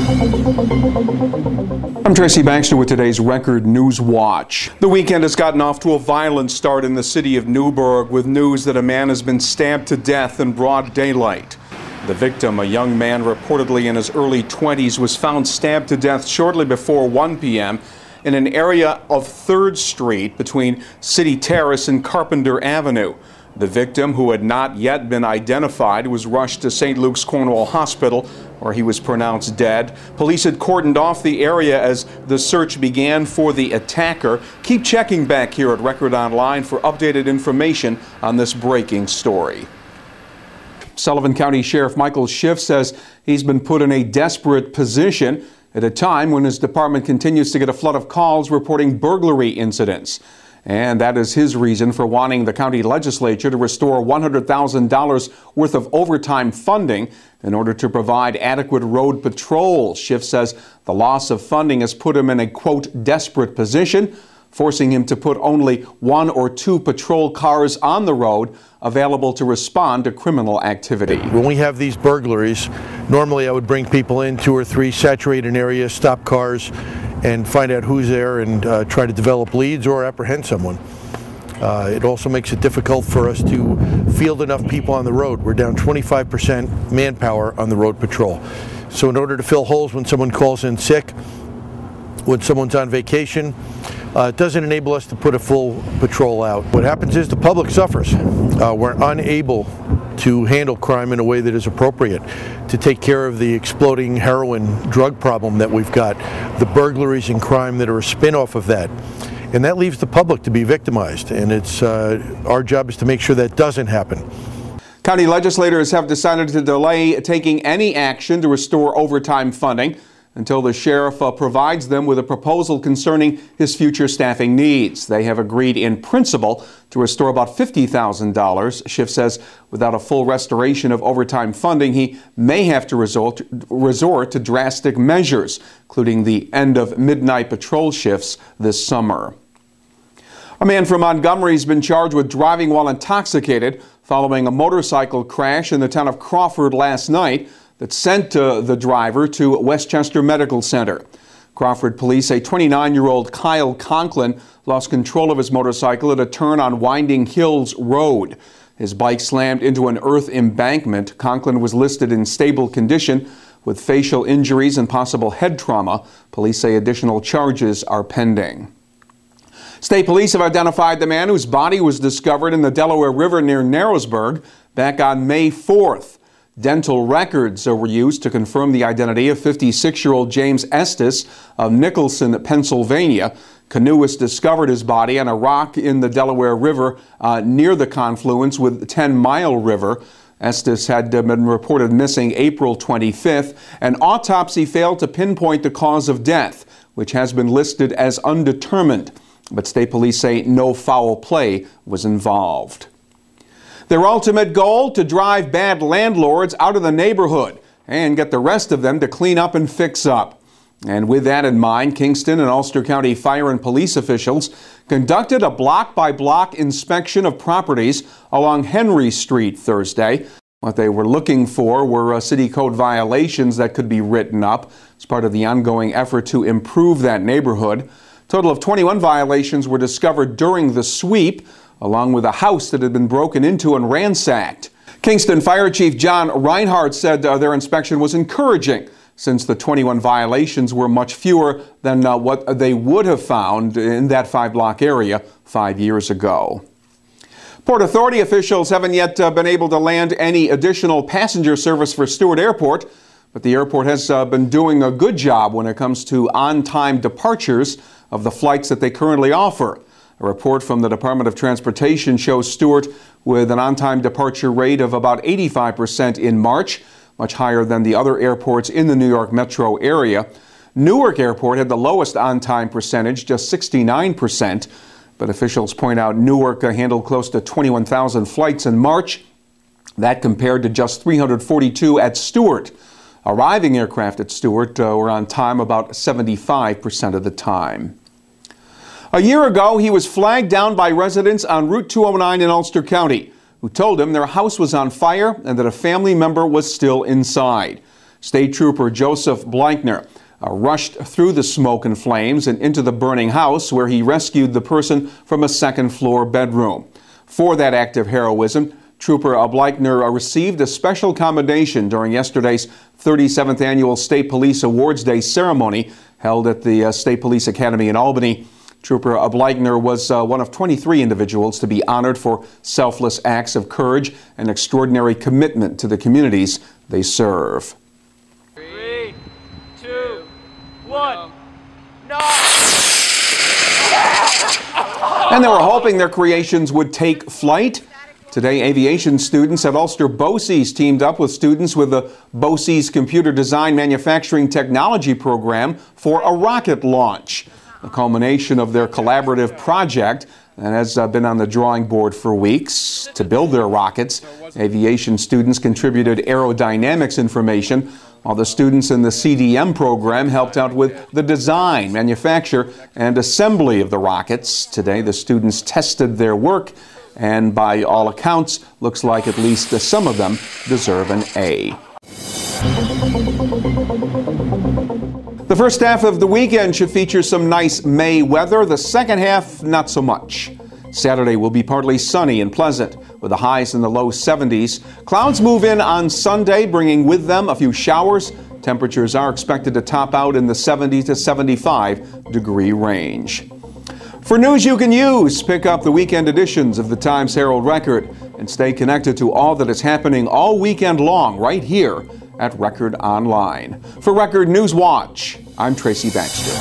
I'm Tracy Baxter with today's Record Newswatch. The weekend has gotten off to a violent start in the city of Newburgh with news that a man has been stabbed to death in broad daylight. The victim, a young man reportedly in his early 20s, was found stabbed to death shortly before 1 p.m. in an area of 3rd Street between City Terrace and Carpenter Avenue. The victim, who had not yet been identified, was rushed to St. Luke's Cornwall Hospital, where he was pronounced dead. Police had cordoned off the area as the search began for the attacker. Keep checking back here at Record Online for updated information on this breaking story. Sullivan County Sheriff Michael Schiff says he's been put in a desperate position at a time when his department continues to get a flood of calls reporting burglary incidents. And that is his reason for wanting the county legislature to restore $100,000 worth of overtime funding in order to provide adequate road patrol. Schiff says the loss of funding has put him in a, quote, desperate position, forcing him to put only 1 or 2 patrol cars on the road available to respond to criminal activity. When we have these burglaries, normally I would bring people in, 2 or 3, saturate an area, stop cars, and find out who's there and try to develop leads or apprehend someone. It also makes it difficult for us to field enough people on the road. We're down 25% manpower on the road patrol. So in order to fill holes when someone calls in sick, when someone's on vacation, it doesn't enable us to put a full patrol out. What happens is the public suffers. We're unable to handle crime in a way that is appropriate, to take care of the exploding heroin drug problem that we've got, the burglaries and crime that are a spin-off of that. And that leaves the public to be victimized, and it's our job is to make sure that doesn't happen. County legislators have decided to delay taking any action to restore overtime funding until the sheriff provides them with a proposal concerning his future staffing needs. They have agreed in principle to restore about $50,000. Schiff says without a full restoration of overtime funding, he may have to resort to drastic measures, including the end of midnight patrol shifts this summer. A man from Montgomery has been charged with driving while intoxicated following a motorcycle crash in the town of Crawford last night that sent the driver to Westchester Medical Center. Crawford police say 29-year-old Kyle Conklin lost control of his motorcycle at a turn on Winding Hills Road. His bike slammed into an earth embankment. Conklin was listed in stable condition with facial injuries and possible head trauma. Police say additional charges are pending. State police have identified the man whose body was discovered in the Delaware River near Narrowsburg back on May 4th. Dental records were used to confirm the identity of 56-year-old James Estes of Nicholson, Pennsylvania. Canoeists discovered his body on a rock in the Delaware River near the confluence with the 10 Mile River. Estes had been reported missing April 25th. An autopsy failed to pinpoint the cause of death, which has been listed as undetermined. But state police say no foul play was involved. Their ultimate goal: to drive bad landlords out of the neighborhood and get the rest of them to clean up and fix up. And with that in mind, Kingston and Ulster County fire and police officials conducted a block-by-block inspection of properties along Henry Street Thursday. What they were looking for were city code violations that could be written up as part of the ongoing effort to improve that neighborhood. A total of 21 violations were discovered during the sweep, along with a house that had been broken into and ransacked. Kingston Fire Chief John Reinhardt said their inspection was encouraging, since the 21 violations were much fewer than what they would have found in that 5-block area 5 years ago. Port Authority officials haven't yet been able to land any additional passenger service for Stewart Airport, but the airport has been doing a good job when it comes to on-time departures of the flights that they currently offer. A report from the Department of Transportation shows Stewart with an on-time departure rate of about 85% in March, much higher than the other airports in the New York metro area. Newark Airport had the lowest on-time percentage, just 69%, but officials point out Newark handled close to 21,000 flights in March. That compared to just 342 at Stewart. Arriving aircraft at Stewart were on time about 75% of the time. A year ago, he was flagged down by residents on Route 209 in Ulster County, who told him their house was on fire and that a family member was still inside. State Trooper Joseph Blankner rushed through the smoke and flames and into the burning house, where he rescued the person from a second-floor bedroom. For that act of heroism, Trooper Blankner received a special commendation during yesterday's 37th Annual State Police Awards Day ceremony held at the State Police Academy in Albany. Trooper Blankner was one of 23 individuals to be honored for selfless acts of courage and extraordinary commitment to the communities they serve. 3, 2, 1, no! And they were hoping their creations would take flight. Today, aviation students at Ulster BOCES teamed up with students with the BOCES Computer Design Manufacturing Technology program for a rocket launch, the culmination of their collaborative project that has been on the drawing board for weeks. To build their rockets, aviation students contributed aerodynamics information, while the students in the CDM program helped out with the design, manufacture, and assembly of the rockets. Today, the students tested their work, and by all accounts, looks like at least some of them deserve an A. The first half of the weekend should feature some nice May weather. The second half, not so much. Saturday will be partly sunny and pleasant, with the highs in the low 70s. Clouds move in on Sunday, bringing with them a few showers. Temperatures are expected to top out in the 70 to 75 degree range. For news you can use, pick up the weekend editions of the Times-Herald Record and stay connected to all that is happening all weekend long right here at Record Online. For Record Newswatch, I'm Tracy Baxter.